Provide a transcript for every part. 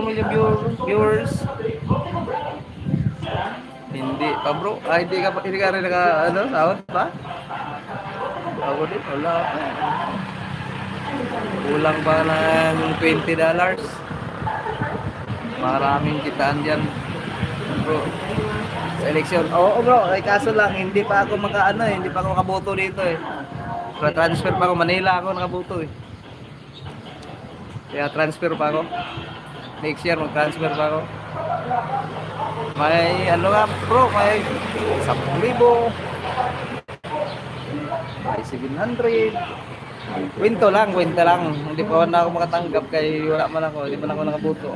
million viewers. Hindi pa bro. Hindi ka rin naka, ano, sahod pa? Ako din, wala pa. Kulang pa ng $20. Maraming kitaan dyan, bro. Sa eleksyon. Oo bro, ay kaso lang, hindi pa ako hindi pa ako makaboto dito eh. Transfer pa ako, Manila ako nakaboto eh. Kaya transfer pa ako. Next year mag-transfer pa ako. May ano nga bro, may 10,000, may 700. Kwento lang. Hindi pa na ako makatanggap kay wala man ako, hindi man ako nakaboto.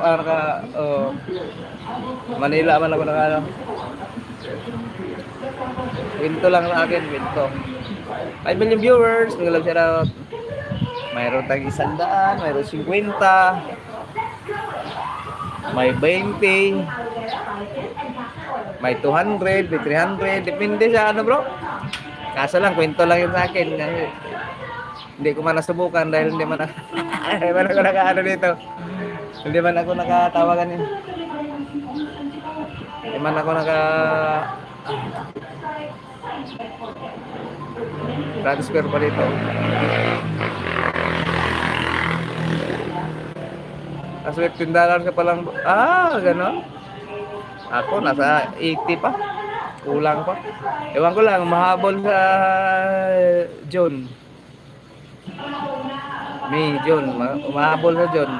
Manila man ako naka. Kwento lang sa akin, kwento. 5 million viewers, mga shout out. Mayroon tayong 100, mayroon 50, may 20, may 200, may 300, depende sa ano bro. Kaso lang, kwento lang yun sa akin. Hindi ko man nasubukan dahil hindi man ako nakaano dito. Hindi man ako nakatawagan yun. Hindi man ako transfer pa dito. Kasi $15 ka palang. Gano'n. Ako nasa 80 pa. Kulang pa. Ewan ko lang, mahabol sa June. May June, mahabol sa June.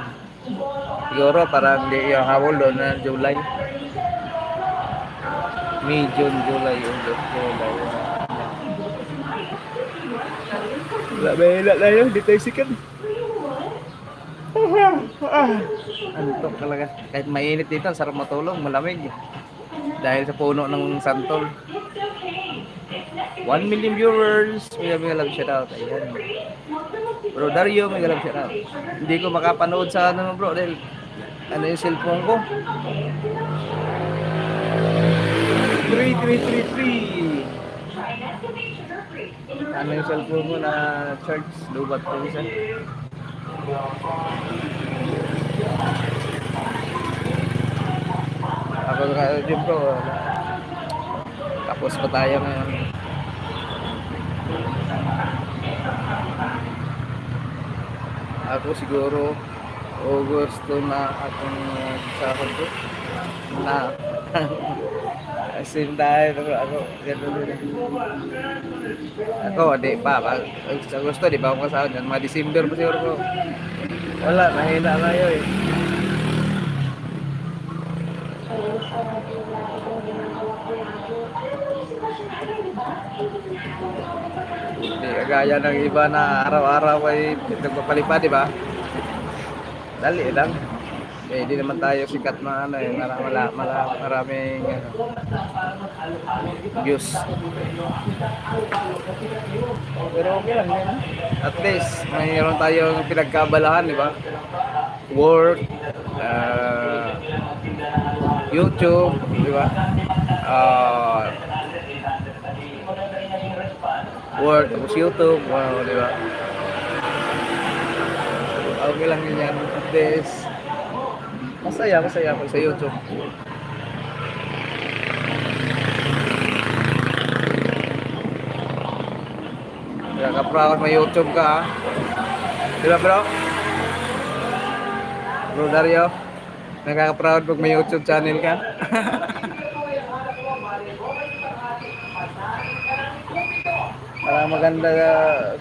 Siguro parang hindi yung habol doon na July. May June, July, July. Wala na yun, di tayo sikat. Antok talaga. Kahit mainit dito, sarap matulog, malamig. Dahil sa puno ng santol. 1 million viewers. May love shout out. Ayan. Bro Dario, may love shout out. Hindi ko makapanood sa ano bro dahil ano yung cellphone ko. 3333. Ano yung cellphone mo na charge? Lubat ko isa. Ako nga yun bro. Tapos pa tayo ngayon. Ako siguro August na akong sahod ko na asin dahil ako gano'n din. Ako di pa sa Agosto di pa ako kasahod yan. Mga December pa siguro ko. Wala, mahina ngayon eh. Hindi kagaya ng iba na araw-araw ay nagpapalipad, di ba? Dali lang. Eh, di naman tayo sikat na ano eh, maraming views. Pero okay lang yan. At least, mayroon tayong pinagkabalahan, di ba? Work, YouTube, di ba? Work, tapos YouTube, wow, di ba? Okay lang yun yan. At least, masaya ako sa YouTube. Nakaka-proud may YouTube ka, ha? Di ba, bro? Bro Dario, nakaka-proud pag may YouTube channel ka. Parang maganda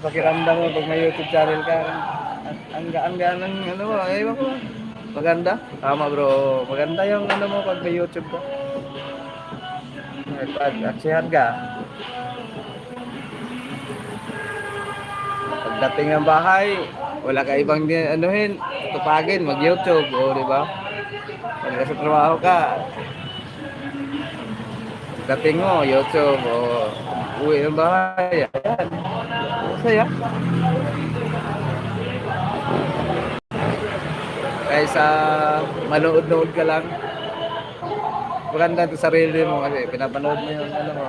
pakiramdam mo pag may YouTube channel ka. Ang gaan ng ano mo, ewan ko. Maganda? Tama bro, maganda yung ano mo pag may YouTube ka. Aksihan ka. Pagdating ng bahay, wala ka ibang anuhin, tupagin, mag-YouTube, o di ba? Pag nasa trabaho ka, dating mo, YouTube, o uwi ng bahay, ayan. Masaya. Kaysa manood-nood ka lang. Maganda ito sarili mo kasi pinapanood mo yung ano mo.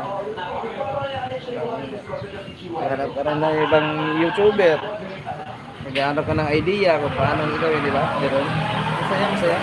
Maghanap ka rin ng ibang YouTuber. Maghanap ka ng idea kung paano ito, di ba? Masaya.